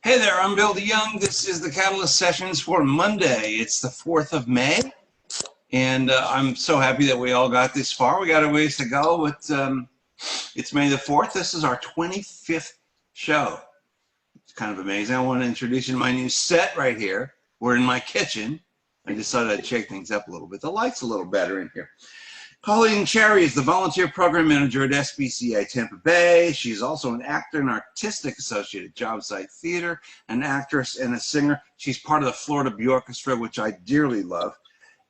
Hey there, I'm Bill DeYoung. This is the Catalyst Sessions for Monday. It's the 4th of May, and I'm so happy that we all got this far. We got a ways to go, but it's May the 4th. This is our 25th show. It's kind of amazing. I want to introduce you to my new set right here. We're in my kitchen. I decided I'd shake things up a little bit. The light's a little better in here. Colleen Cherry is the volunteer program manager at SPCA Tampa Bay. She's also an actor and artistic associate at Job Site Theater, an actress and a singer. She's part of the Florida Bjorkestra, which I dearly love.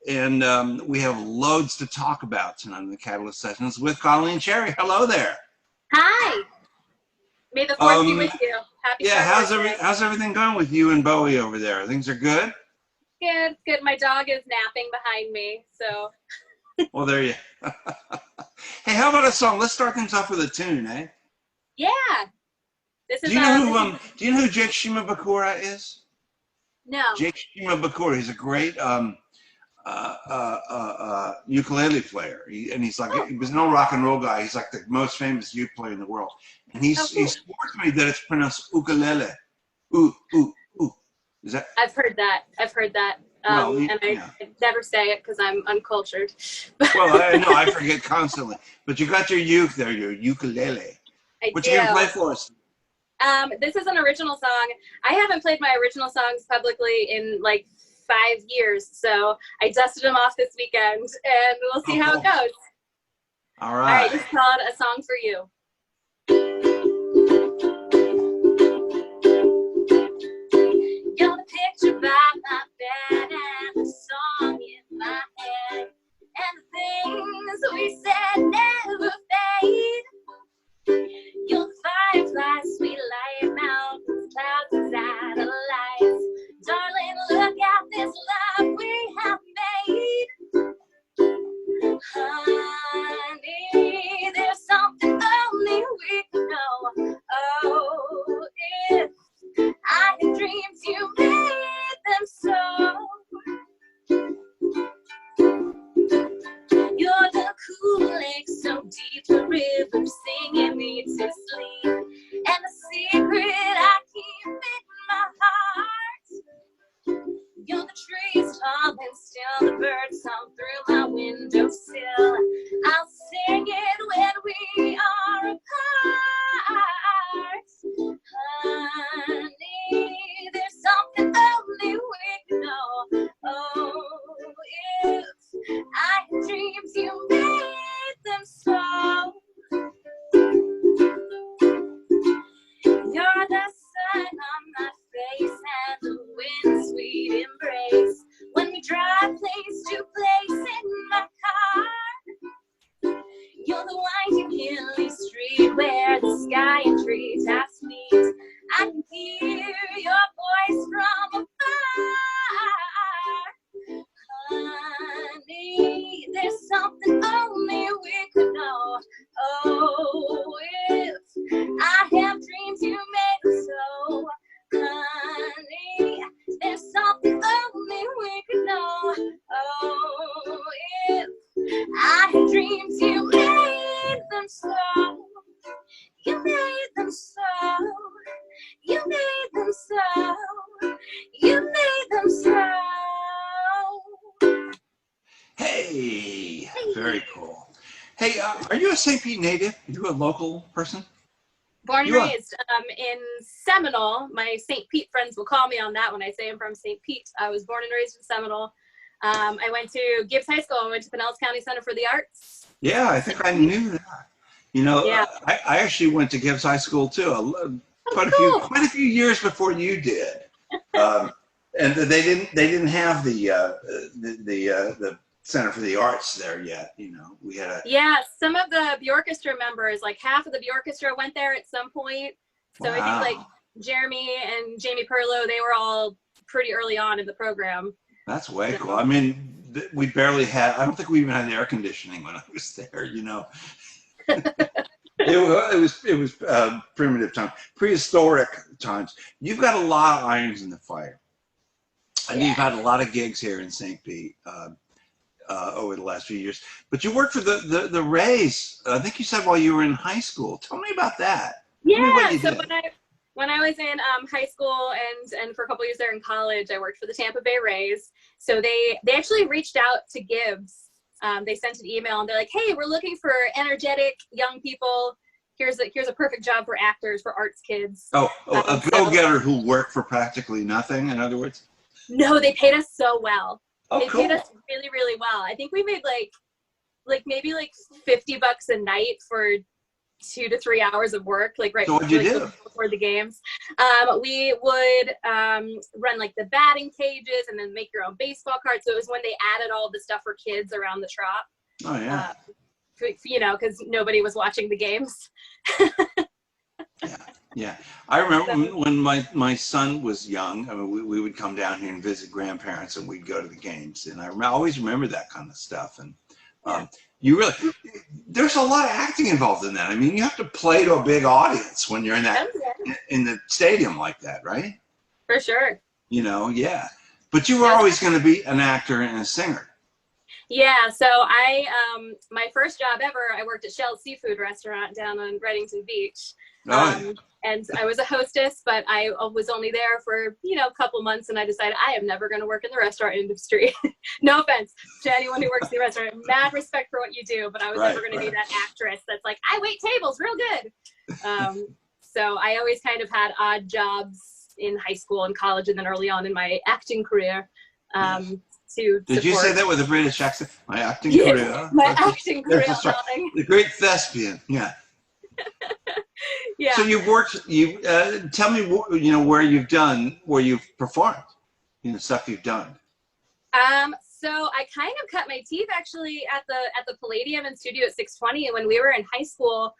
And we have loads to talk about tonight in the Catalyst Sessions with Colleen Cherry. Hello there. Hi. May the 4th be with you. Happy how's everything going with you and Bowie over there? Things are good? Good, good. My dog is napping behind me, so... Well, there you. Hey, how about a song? Let's start things off with a tune, eh? Yeah. This is. Do you know who Jake Shimabukuro is? No. Jake Shimabukuro. He's a great ukulele player. He's like he was no rock and roll guy. He's like the most famous uke player in the world. And he swore to me that it's pronounced ukulele. Ooh. Is that? I've heard that. And I never say it because I'm uncultured. Well, I know, I forget constantly. But you got your uke there, your ukulele. What you gonna play for us? This is an original song. I haven't played my original songs publicly in like 5 years, so I dusted them off this weekend, and we'll see how it goes. All All right. right, this is called A Song for You. You're the picture by my bed and the song in my head, and the things we said never fade. You're the fireflies, sweet light, mountains, clouds, and satellites. Darling, look at this love we have made. Honey, there's something only we can know. Oh, if I had dreams, you made them so. You're the cool lake so deep, the river singing me to sleep, and the secret I keep in my heart. You're the trees tall and still, the birds song through my windowsill. I'll sing it when we are apart. Honey, there's something only we can know. Oh, if I had dreams, you made them so. You're the sun on my face and the wind's sweet embrace. When we drive place to place in my car, you're the winding hilly street where the sky and treetops meet. I can hear your voice from afar. Honey, there's something only we could know. Oh, if I have dreams, you made them so. Honey, there's something only we could know. Oh, if I had dreams, you made them so. You made them so. You made them so. You made them so. Hey, very cool. Hey, are you a St. Pete native? Are you a local person? Born and raised in Seminole. My St. Pete friends will call me on that when I say I'm from St. Pete. I was born and raised in Seminole. I went to Gibbs High School. I went to Pinellas County Center for the Arts. Yeah, I think I knew that. You know, yeah. I actually went to Gibbs High School too. Quite a few years before you did. And they didn't have the Center for the Arts there yet. You know, we had a some of the Bjorkestra members, like half of the Bjorkestra went there at some point. So I think like Jeremy and Jamie Perlow, they were all pretty early on in the program. That's way cool. I mean, we barely had. I don't think we even had air conditioning when I was there. You know, it was primitive time, prehistoric times. You've got a lot of irons in the fire. I know you've had a lot of gigs here in St. Pete. Over the last few years. But you worked for the Rays, I think you said while you were in high school. Tell me about that. Yeah, so when I was in high school and for a couple years there in college, I worked for the Tampa Bay Rays. So they actually reached out to Gibbs. They sent an email and they're like, hey, we're looking for energetic young people. Here's a perfect job for actors, for arts kids. A go-getter who worked for practically nothing, in other words? No, they paid us so well. Oh, they cool. paid us really, really well. I think we made maybe $50 a night for 2 to 3 hours of work, like right so what'd you do? Before the games. We would run like the batting cages and then make your own baseball cards. So it was when they added all the stuff for kids around the Trop. Oh, yeah. You know, because nobody was watching the games. Yeah. I remember when my son was young, I mean, we would come down here and visit grandparents and we'd go to the games. And I always remember that kind of stuff. And there's a lot of acting involved in that. I mean, you have to play to a big audience when you're in the stadium like that, right? For sure. You know, yeah. But you were always going to be an actor and a singer. Yeah, so my first job ever, I worked at Shell's Seafood Restaurant down on Reddington Beach. And I was a hostess, but I was only there for, a couple months, and I decided I am never going to work in the restaurant industry. No offense to anyone who works in the restaurant. Mad respect for what you do, but I was never going to be that actress that's like, I wait tables real good. So I always kind of had odd jobs in high school and college and then early on in my acting career. Did you say that with a British accent? My acting career. My acting career. The great thespian. Yeah. Yeah. So you've worked. Tell me, where you've performed. Stuff you've done. So I kind of cut my teeth actually at the Palladium and Studio at 620. When we were in high school,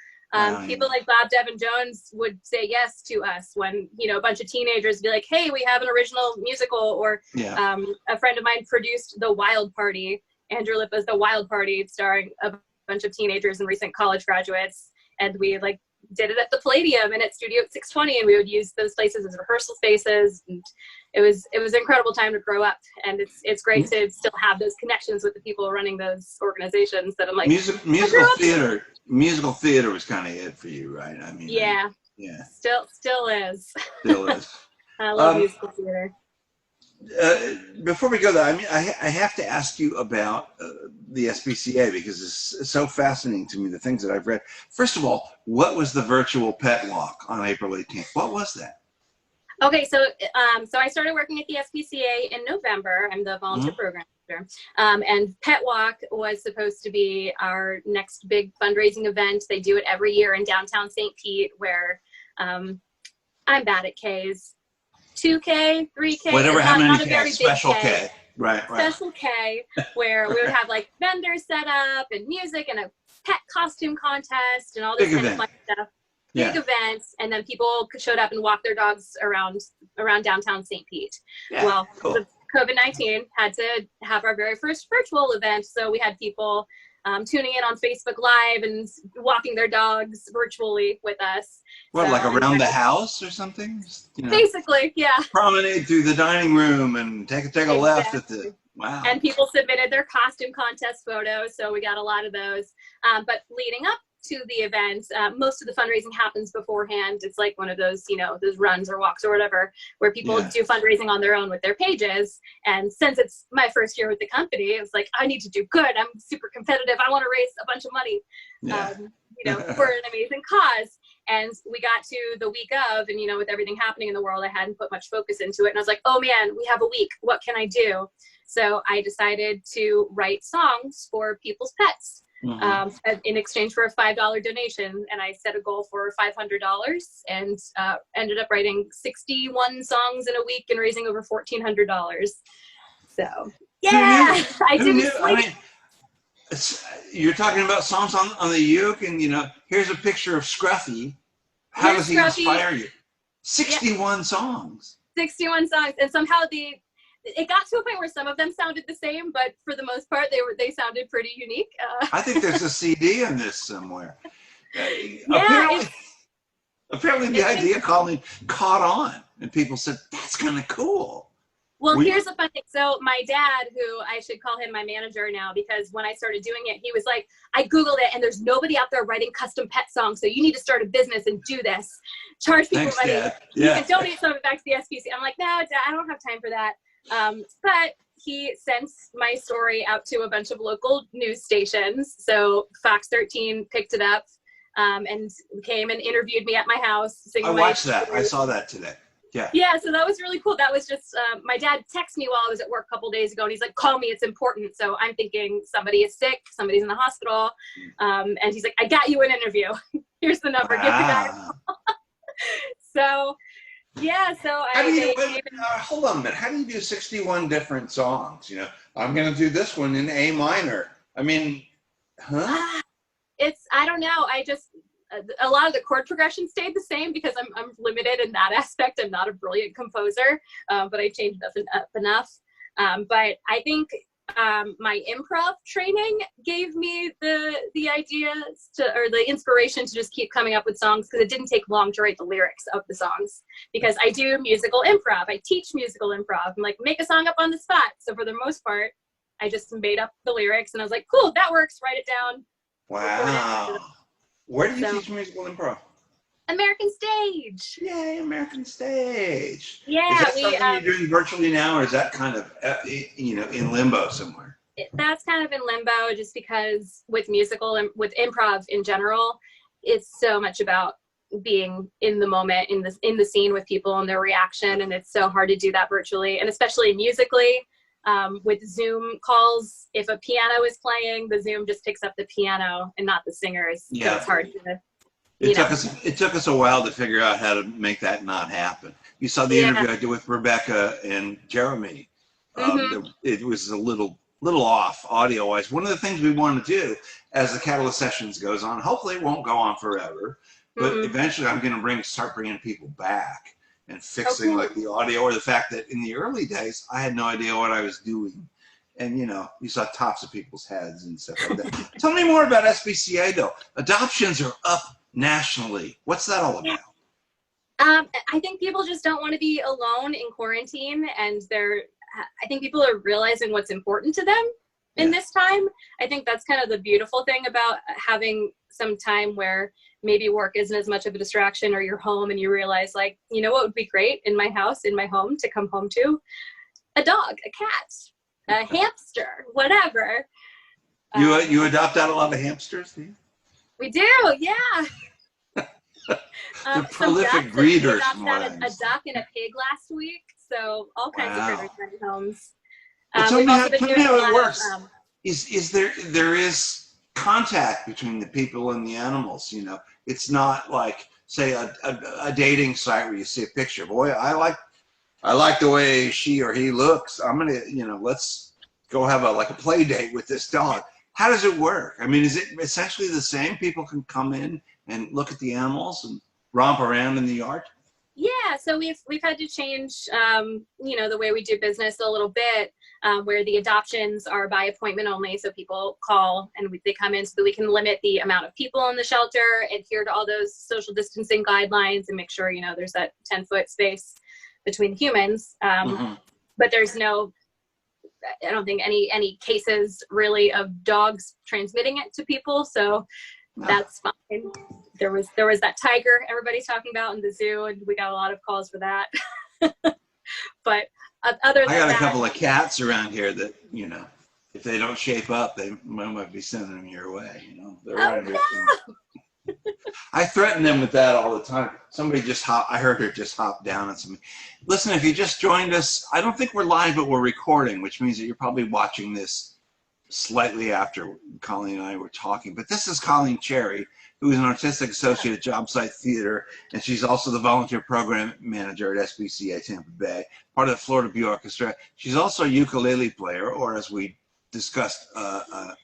people like Bob Devin Jones would say yes to us when, a bunch of teenagers would be like, hey, we have an original musical, or a friend of mine produced The Wild Party, Andrew Lippa's The Wild Party, starring a bunch of teenagers and recent college graduates. And we did it at the Palladium and at Studio at 620, and we would use those places as rehearsal spaces. And it was an incredible time to grow up, and it's great to still have those connections with the people running those organizations that I'm like, musical theater was kind of it for you, right? I mean, still is. Still is. I love musical theater. Before we go there, I mean, I have to ask you about the SPCA, because it's so fascinating to me, the things that I've read. First of all, what was the virtual pet walk on April 18th? What was that? Okay, so I started working at the SPCA in November. I'm the volunteer program manager. And Pet Walk was supposed to be our next big fundraising event. They do it every year in downtown St. Pete, where I'm bad at Ks. 2K, 3K, whatever, how many K, special K. Right. Special K, where we would have vendors set up and music and a pet costume contest and all this kind of fun stuff. Big events, and then people showed up and walked their dogs around downtown St. Pete. Yeah, well, cool. COVID-19 had to have our very first virtual event, so we had people tuning in on Facebook Live and walking their dogs virtually with us. What, like around the house or something? Basically, yeah. Promenade through the dining room and take a left at the, wow. And people submitted their costume contest photos, so we got a lot of those. But leading up to the event, most of the fundraising happens beforehand. It's like one of those, those runs or walks or whatever, where people do fundraising on their own with their pages. And since it's my first year with the company, it's like, I need to do good. I'm super competitive. I want to raise a bunch of money, for an amazing cause. And we got to the week of, and, with everything happening in the world, I hadn't put much focus into it. And I was like, oh man, we have a week. What can I do? So I decided to write songs for people's pets. In exchange for a $5 donation, and I set a goal for $500 and ended up writing 61 songs in a week and raising over $1,400. So I didn't sleep. I mean, you're talking about songs on the uke, and here's a picture of Scruffy. How does he inspire you? 61 songs. 61 songs, and somehow it got to a point where some of them sounded the same, but for the most part, they sounded pretty unique. I think there's a CD in this somewhere. Apparently the idea caught on, and people said, that's kind of cool. Well, here's the fun thing. So my dad, who I should call him my manager now, because when I started doing it, he was like, I Googled it and there's nobody out there writing custom pet songs. So you need to start a business and do this. Charge people money. Dad. Yeah. And donate some of it back to the SPCA. I'm like, no, Dad, I don't have time for that. But he sent my story out to a bunch of local news stations. So Fox 13 picked it up and came and interviewed me at my house. I watched that. I saw that today. Yeah. Yeah, so that was really cool. That was just, my dad texted me while I was at work a couple days ago, and he's like, call me, it's important. So I'm thinking somebody is sick, somebody's in the hospital. And he's like, I got you an interview. Here's the number, give the guy a call. So, yeah, so hold on a minute. How do you do 61 different songs? You know, I'm going to do this one in A minor. I mean, huh? I don't know. A lot of the chord progression stayed the same because I'm limited in that aspect. I'm not a brilliant composer, but I changed up enough. But I think my improv training gave me the ideas or the inspiration to just keep coming up with songs, because it didn't take long to write the lyrics of the songs, because I do musical improv. I teach musical improv. I'm like, make a song up on the spot. So for the most part, I just made up the lyrics and I was like, cool, that works. Write it down. Wow. Where do you teach musical improv? American Stage. Yay, American Stage. Yeah. Is that something you're doing virtually now, or is that kind of, in limbo somewhere? That's kind of in limbo, just because with musical and with improv in general, it's so much about being in the moment, in the scene with people and their reaction. And it's so hard to do that virtually, and especially musically. With Zoom calls, if a piano is playing, the Zoom just picks up the piano and not the singers. Yeah. So it's hard to, it took us a while to figure out how to make that not happen. You saw the interview I did with Rebecca and Jeremy. It was a little off audio wise. One of the things we want to do as the Catalyst Sessions goes on, hopefully it won't go on forever, but eventually I'm going to start bringing people back and fixing like the audio, or the fact that in the early days, I had no idea what I was doing. And, you saw tops of people's heads and stuff like that. Tell me more about SPCA though. Adoptions are up nationally. What's that all about? I think people just don't want to be alone in quarantine, and I think people are realizing what's important to them in this time. I think that's kind of the beautiful thing about having some time where maybe work isn't as much of a distraction, or you're home and you realize, like, what would be great in my house, in my home, to come home to? A dog, a cat, a hamster, whatever. You adopt out a lot of hamsters, do you? We do, yeah. The prolific breeders. We adopted a duck and a pig last week, so all kinds of critters in homes. Tell me how it works. There is contact between the people and the animals? It's not like, say, a dating site where you see a picture. Boy, I like the way she or he looks. I'm gonna, let's go have a play date with this dog. How does it work? I mean, is it essentially the same? People can come in and look at the animals and romp around in the yard? Yeah, so we've had to change, the way we do business a little bit, where the adoptions are by appointment only. So people call and they come in so that we can limit the amount of people in the shelter, adhere to all those social distancing guidelines, and make sure, there's that 10-foot space between humans. But there's I don't think any cases really of dogs transmitting it to people. So that's fine. There was that tiger everybody's talking about in the zoo, and we got a lot of calls for that. But other than that, I got a couple of cats around here that, if they don't shape up, they might be sending them your way. I threaten them with that all the time. I heard her just hop down on something. Listen, if you just joined us, I don't think we're live, but we're recording, which means that you're probably watching this slightly after Colleen and I were talking. But this is Colleen Cherry, who is an artistic associate at Job Site Theater, and she's also the volunteer program manager at SPCA Tampa Bay, part of the Florida Bjorkestra. She's also a ukulele player, or as we discussed,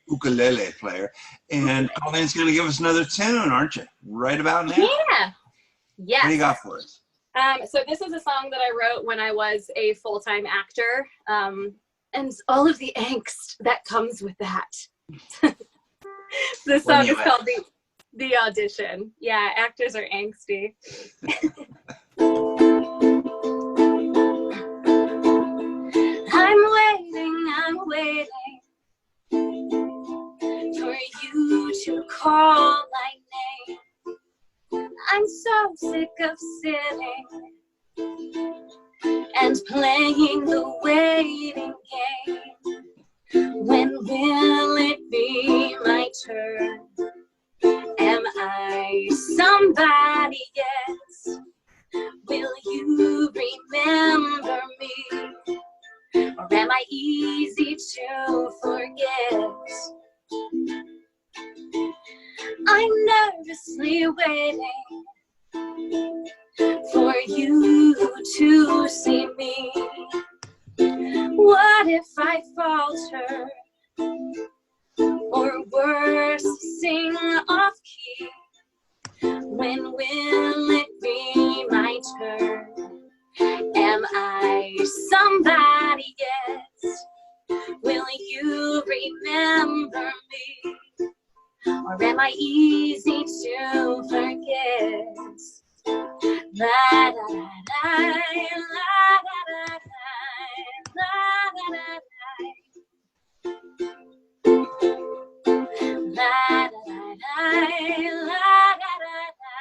ukulele player. And Colleen's going to give us another tune, aren't you? Right about now? Yeah. Yes. What do you got for us? So this is a song that I wrote when I was a full-time actor, and all of the angst that comes with that. The song is called The Audition. Yeah, actors are angsty. call my name. I'm so sick of sitting and playing the waiting game. When will it be my turn? Am I somebody else? Will you remember me? Or am I easy to forget? I'm nervously waiting for you to see me. What if I falter? Or worse, sing off key? When will it be my turn? Am I somebody else? Will you remember me? Or am I easy to forget? La da da da, la da da da, la da da da, la da da da, la da da da,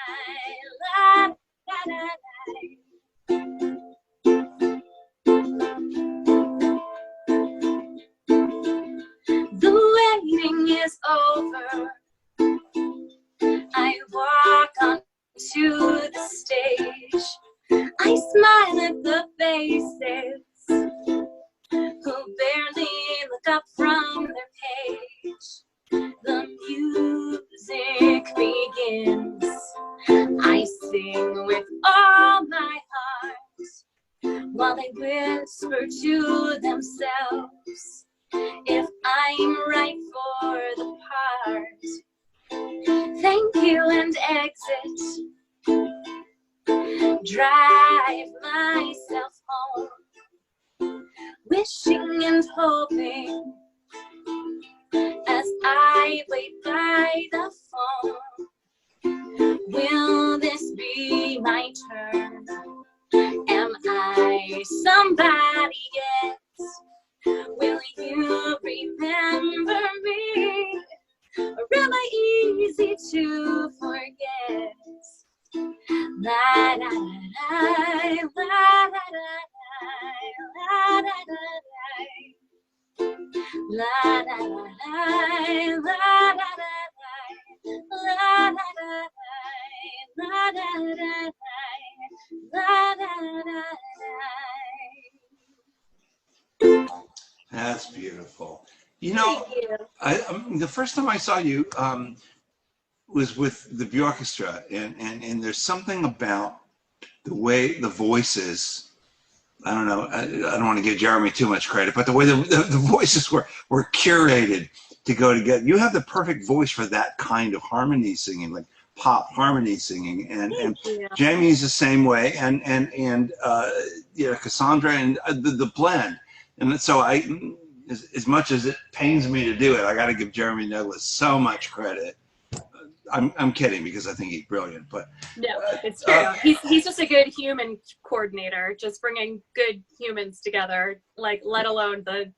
la da da da. The waiting is over. I walk onto the stage. I smile at the faces who barely look up from their page. The music begins. I sing with all my heart while they whisper to themselves if I'm right for the part. Thank you and exit. Drive myself home, wishing and hoping as I wait by the phone. Will this be my turn? Am I somebody else? Will you remember me? Or am I easy to forget? La da da da, la da da da, la da da da, la da da da, la da da da, la da da da, la da da da. That's beautiful. You know, the first time I saw you was with the Bjorkestra, and there's something about the way the voices, I don't know, I don't want to give Jeremy too much credit, but the way the voices were curated to go together. You have the perfect voice for that kind of harmony singing, like pop harmony singing, and Jamie's the same way, and you know, Cassandra, and the blend. And so as much as it pains me to do it, I got to give Jeremy Douglas so much credit. I'm kidding, because I think he's brilliant, but no, it's true. He's just a good human coordinator, just bringing good humans together, like, let alone the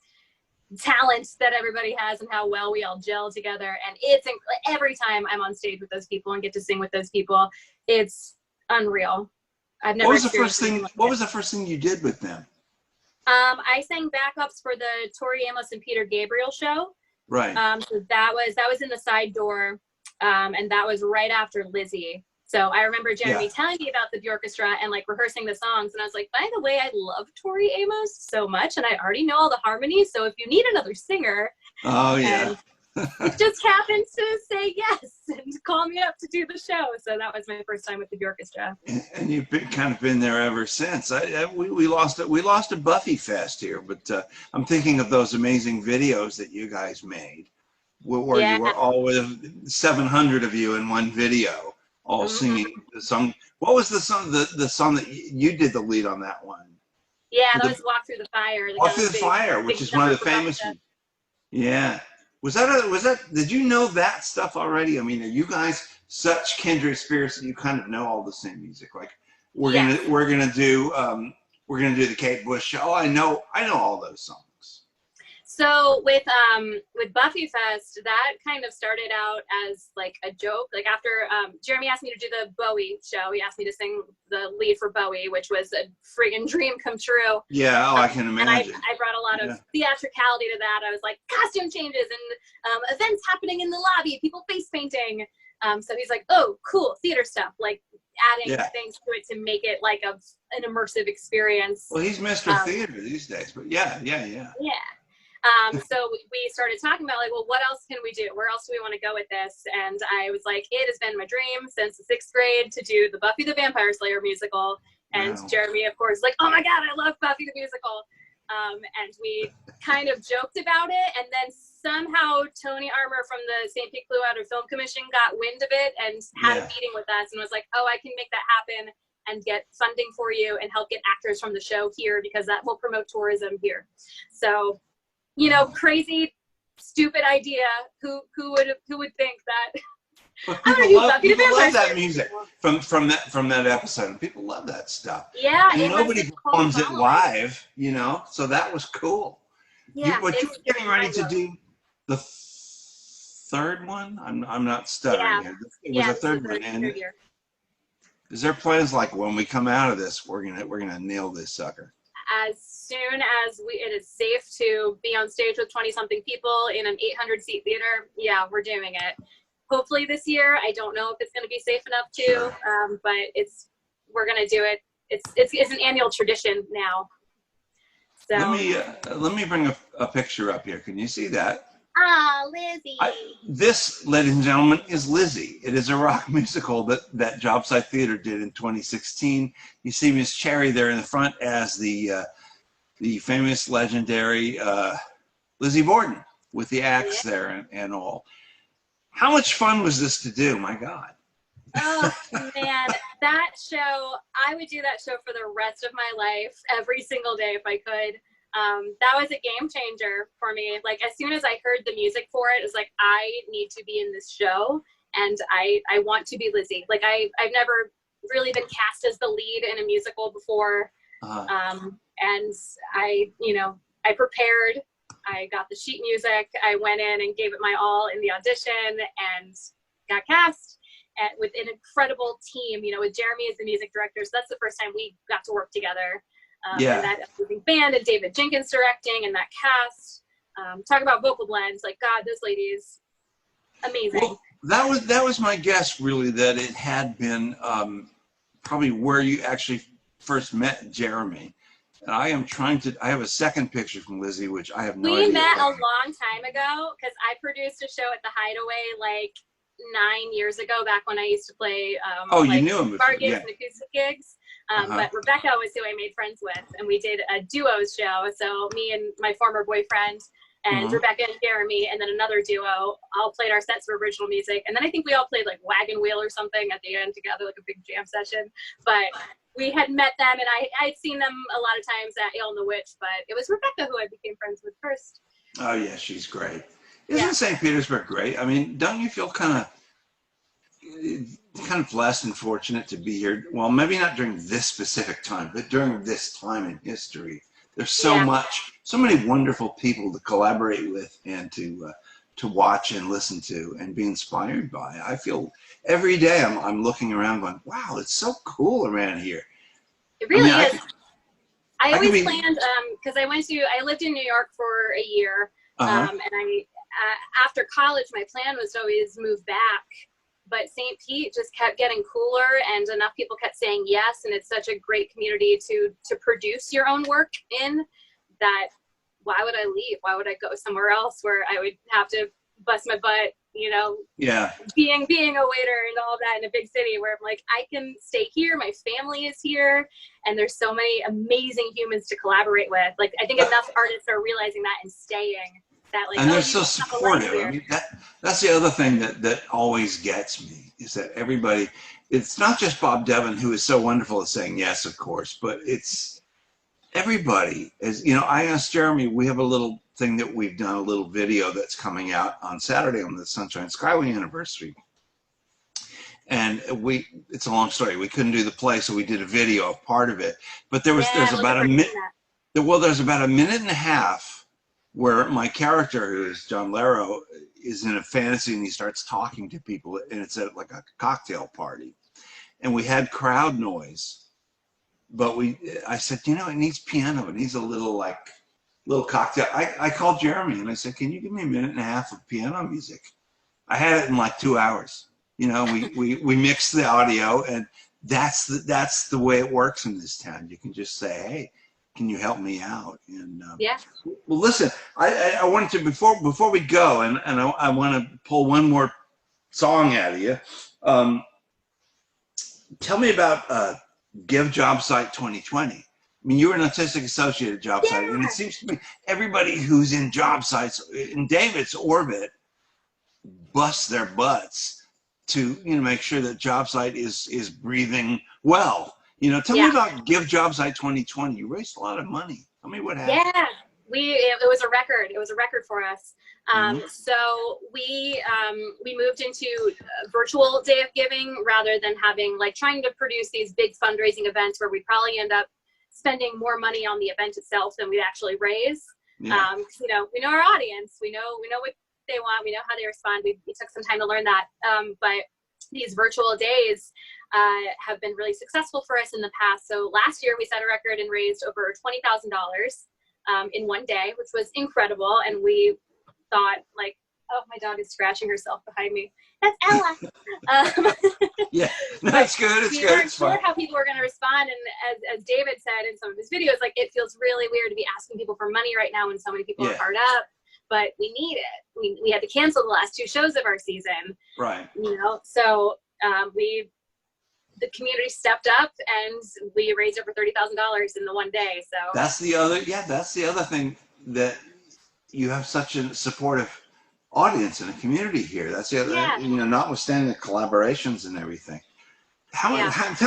talents that everybody has and how well we all gel together. And it's every time I'm on stage with those people and get to sing with those people, it's unreal. I've never. What was the first thing you did with them? I sang backups for the Tori Amos and Peter Gabriel show. Right. So that was in the side door, and that was right after Lizzie. So I remember Jeremy telling me about the Bjorkestra and like rehearsing the songs, and I was like, by the way, I love Tori Amos so much, and I already know all the harmonies. So if you need another singer, it just happened to say yes and call me up to do the show. So that was my first time with the Bjorkestra. And you've kind of been there ever since. We lost a Buffy fest here, but I'm thinking of those amazing videos that you guys made, where you were all with 700 of you in one video, all singing the song. What was the song? The song that you did the lead on that one? Yeah, that was "Walk Through the Fire." Walk Through the Fire, which is one of the famous ones. Yeah. Was that, did you know that stuff already? I mean, are you guys such kindred spirits that you kind of know all the same music? Like, we're gonna do the Kate Bush show. Oh, I know all those songs. So with Buffy Fest, that kind of started out as like a joke. Like after Jeremy asked me to do the Bowie show, he asked me to sing the lead for Bowie, which was a friggin' dream come true. Yeah, I can imagine. And I brought a lot of theatricality to that. I was like, costume changes and events happening in the lobby, people face painting. So he's like, oh, cool, theater stuff, like adding things to it to make it like an immersive experience. Well, he's Mr. Theater these days, but yeah. So we started talking about like, well, what else can we do? Where else do we want to go with this? And I was like, it has been my dream since the 6th grade to do the Buffy the Vampire Slayer musical. And Jeremy, of course, like, oh my God, I love Buffy the musical. And we kind of joked about it. And then somehow Tony Armour from the St. Pete Clearwater Film Commission got wind of it and had a meeting with us and was like, oh, I can make that happen and get funding for you and help get actors from the show here because that will promote tourism here. So, you know, crazy, stupid idea. Who would think that? But people love that music from that episode. People love that stuff. Yeah, and nobody performs it live, you know. So that was cool. Yeah, but you're getting ready to do the 3rd one. I'm not stuttering here. It was a third one. And is there plans like when we come out of this, we're gonna nail this sucker? As soon as it is safe to be on stage with 20-something people in an 800-seat theater, yeah, we're doing it. Hopefully this year. I don't know if it's going to be safe enough to, but we're going to do it. It's an annual tradition now. So let me bring a picture up here. Can you see that? Ah, Lizzie. This, ladies and gentlemen, is Lizzie. It is a rock musical that Jobsite Theater did in 2016. You see Miss Cherry there in the front as the famous, legendary Lizzie Borden with the axe there and all. How much fun was this to do? My God. Oh, man. That show, I would do that show for the rest of my life, every single day if I could. That was a game changer for me. Like, as soon as I heard the music for it, it was like, I need to be in this show, and I want to be Lizzie. Like, I've never really been cast as the lead in a musical before. And I prepared. I got the sheet music. I went in and gave it my all in the audition and got cast with an incredible team, you know, with Jeremy as the music director. So that's the first time we got to work together. And that amazing band and David Jenkins directing and that cast. Talk about vocal blends. Like, God, those ladies, amazing. Well, that was my guess, really, that it had been probably where you actually first met Jeremy. And I have a second picture from Lizzie, which I have no idea. We met a long time ago because I produced a show at the Hideaway like 9 years ago, back when I used to play you knew him bar gigs and acoustic gigs. But Rebecca was who I made friends with, and we did a duos show. So me and my former boyfriend and Rebecca and Jeremy, and then another duo, all played our sets for original music. And then I think we all played like Wagon Wheel or something at the end together, like a big jam session. But we had met them, and I'd seen them a lot of times at Ale and the Witch, but it was Rebecca who I became friends with first. Oh, yeah, she's great. Isn't St. Petersburg great? I mean, don't you feel kind of blessed and fortunate to be here? Well, maybe not during this specific time, but during this time in history. There's so many wonderful people to collaborate with and to watch and listen to and be inspired by. I feel every day I'm looking around going, wow, it's so cool around here. It really is. I always planned, because I lived in New York for a year, and after college, my plan was to always move back. But St. Pete just kept getting cooler, and enough people kept saying yes, and it's such a great community to produce your own work in, that why would I leave? Why would I go somewhere else where I would have to bust my butt, you know? Yeah. Being a waiter and all that in a big city, where I'm like, I can stay here, my family is here, and there's so many amazing humans to collaborate with. Like, I think enough artists are realizing that and staying. That, like, and they're so supportive. I mean, that's the other thing that always gets me, is that everybody, it's not just Bob Devon, who is so wonderful at saying yes, of course, but it's everybody. As you know, I asked Jeremy, we have a little thing that we've done, a little video that's coming out on Saturday on the Sunshine Skyway anniversary. And it's a long story. We couldn't do the play, so we did a video of part of it. But there's about a minute and a half where my character, who is John Laro, is in a fantasy and he starts talking to people, and it's at like a cocktail party, and we had crowd noise, but I said, you know, it needs piano. It needs a little cocktail. I called Jeremy and I said, can you give me a minute and a half of piano music? I had it in like 2 hours. You know, we mixed the audio, and that's the way it works in this town. You can just say, hey, can you help me out? And Yeah. well, listen, I wanted to, before we go, and I want to pull one more song out of you. Tell me about Give Job Site 2020. I mean, you were an artistic associate at Job Site, and it seems to me everybody who's in job sites in David's orbit busts their butts to, you know, make sure that Job Site is breathing well. You know, tell me about Give Job Site 2020. You raised a lot of money. Tell me what happened. Yeah, it was a record. It was a record for us. So we moved into a virtual day of giving rather than trying to produce these big fundraising events where we probably end up spending more money on the event itself than we'd actually raise. Yeah. You know, we know our audience. We know what they want. We know how they respond. We took some time to learn that. But these virtual days have been really successful for us in the past. So last year we set a record and raised over $20,000 in one day, which was incredible. And we thought, like, oh, my dog is scratching herself behind me. That's Ella. Yeah, no, it's good. It's we good. weren't It's sure fine. how people were going to respond. And as David said in some of his videos, like, it feels really weird to be asking people for money right now when so many people are hard up. But we need it. We had to cancel the last 2 shows of our season. Right. You know, so the community stepped up and we raised over $30,000 in the one day. So that's the other thing, that you have such a supportive audience and a community here. That's the other, you know, notwithstanding the collaborations and everything. Tell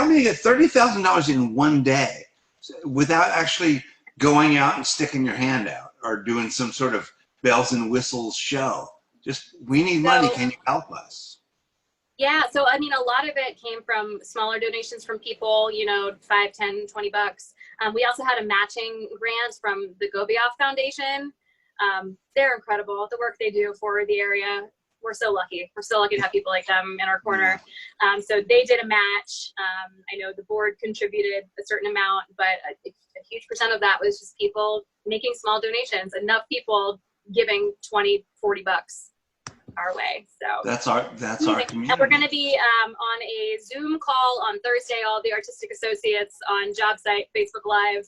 me, you get $30,000 in one day without actually going out and sticking your hand out or doing some sort of bells and whistles show. Just, we need money. Can you help us? Yeah, so I mean, a lot of it came from smaller donations from people, you know, $5, $10, $20. We also had a matching grant from the Gobioff Foundation. They're incredible, the work they do for the area. We're so lucky. We're so lucky to have people like them in our corner. So they did a match. I know the board contributed a certain amount, but a huge percent of that was just people making small donations, enough people giving $20, $40 our way. So that's our community. And we're going to be on a Zoom call on Thursday, all the artistic associates on Job Site, Facebook Live,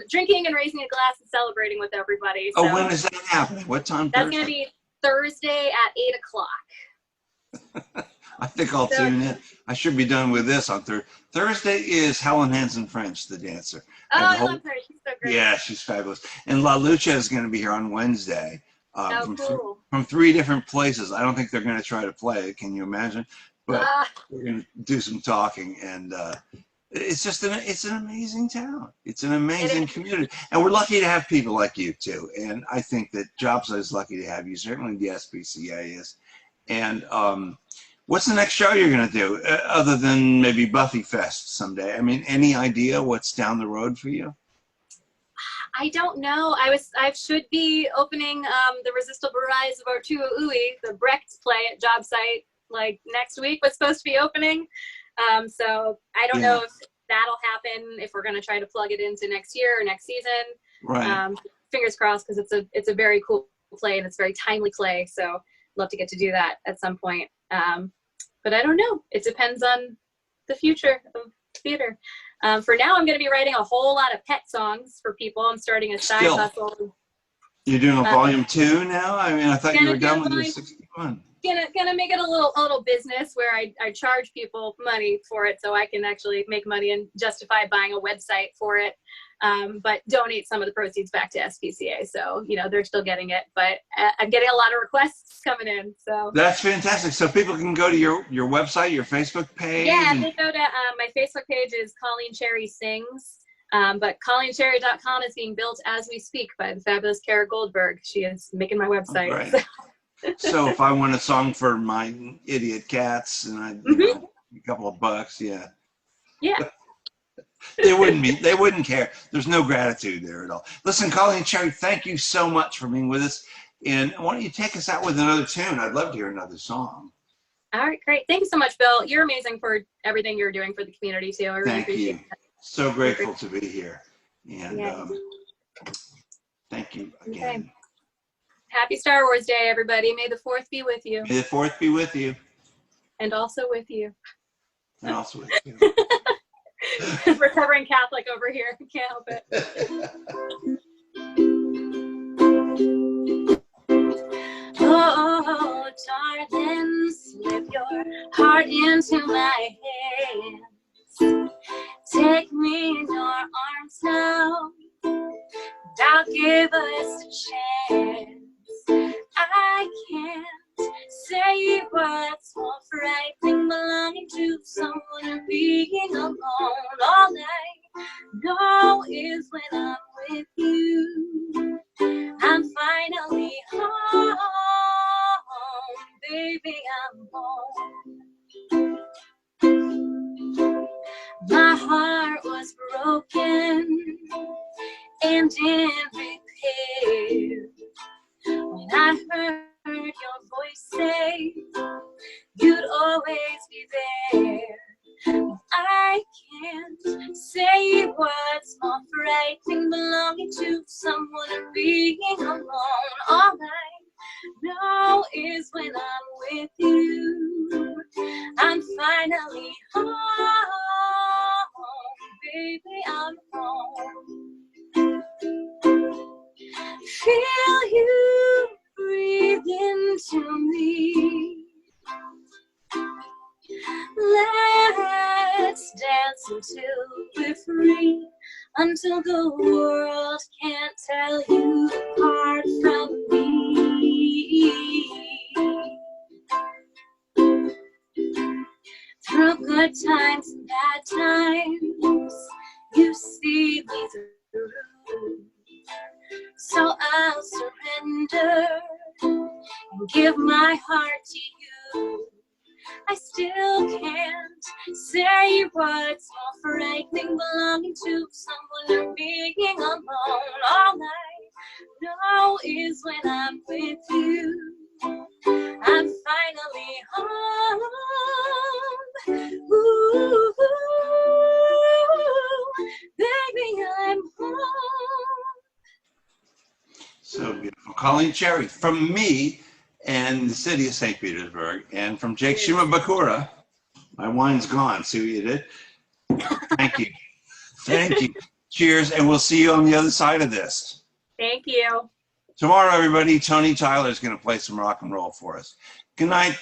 drinking and raising a glass and celebrating with everybody. So when is that happening? What time? That's going to be Thursday at 8 o'clock. I think I'll tune in. I should be done with this on Thursday. Thursday is Helen Hansen French, the dancer. Oh, I love her. She's so great. Yeah, she's fabulous. And La Lucha is going to be here on Wednesday. Cool. From 3 different places. I don't think they're going to try to play it. Can you imagine? But we're going to do some talking, and it's an amazing town. It's an amazing community, and we're lucky to have people like you too. And I think that Job Site is lucky to have you. Certainly, the SPCA is. And what's the next show you're going to do, other than maybe Buffy Fest someday? I mean, any idea what's down the road for you? I don't know. I should be opening the Resistible Rise of Arturo Ui, the Brecht play at Job Site, like next week was supposed to be opening. So I don't know if that'll happen, if we're going to try to plug it into next year or next season. Right. Fingers crossed, because it's a very cool play and it's a very timely play. So love to get to do that at some point. But I don't know. It depends on the future of theater. For now, I'm going to be writing a whole lot of pet songs for people. I'm starting a side hustle. You're doing a volume 2 now? I mean, I thought you were done with your 61. Gonna make it a little business where I charge people money for it, so I can actually make money and justify buying a website for it. But donate some of the proceeds back to SPCA. So, you know, they're still getting it, but I'm getting a lot of requests coming in. So that's fantastic. So people can go to your website, your Facebook page. Yeah, they go to my Facebook page is Colleen Cherry Sings. But ColleenCherry.com is being built as we speak by the fabulous Kara Goldberg. She is making my website. Oh, right. So if I want a song for my idiot cats and you know, a couple of bucks, yeah. They wouldn't care. There's no gratitude there at all. Listen, Colleen Cherry, thank you so much for being with us. And why don't you take us out with another tune? I'd love to hear another song. All right, great. Thank you so much, Bill. You're amazing for everything you're doing for the community too. I really appreciate it. So grateful to be here. And Yeah. thank you again. Okay. Happy Star Wars Day, everybody. May the 4th be with you. May the 4th be with you. And also with you. And also with you. Recovering Catholic over here. Can't help it. Oh, darling, slip your heart into my hands. Take me in your arms now. I'll give us a chance. I can't say what's more frightening, belonging to someone or being alone. All I know is when I'm with you, I'm finally home. Baby, I'm home. My heart was broken and in repair when I heard your voice say you'd always be there. I can't say what's more frightening, belonging to someone or being alone. All I know is when I'm with you, I'm finally home. Baby, I'm home. Feel you breathe into me. Let's dance until we're free, until the world can't tell you apart from me. Through good times and bad times, you see me through. So I'll surrender and give my heart to you. I still can't say what's more frightening, belonging to someone or being alone. All I know is when I'm with you, I'm finally home. Ooh, baby, I'm home. So beautiful. Colleen Cherry, from me and the city of St. Petersburg, and from Jake Shimabakura. My wine's gone. See what you did? Thank you. Thank you. Cheers, and we'll see you on the other side of this. Thank you. Tomorrow, everybody, Tony Tyler is going to play some rock and roll for us. Good night.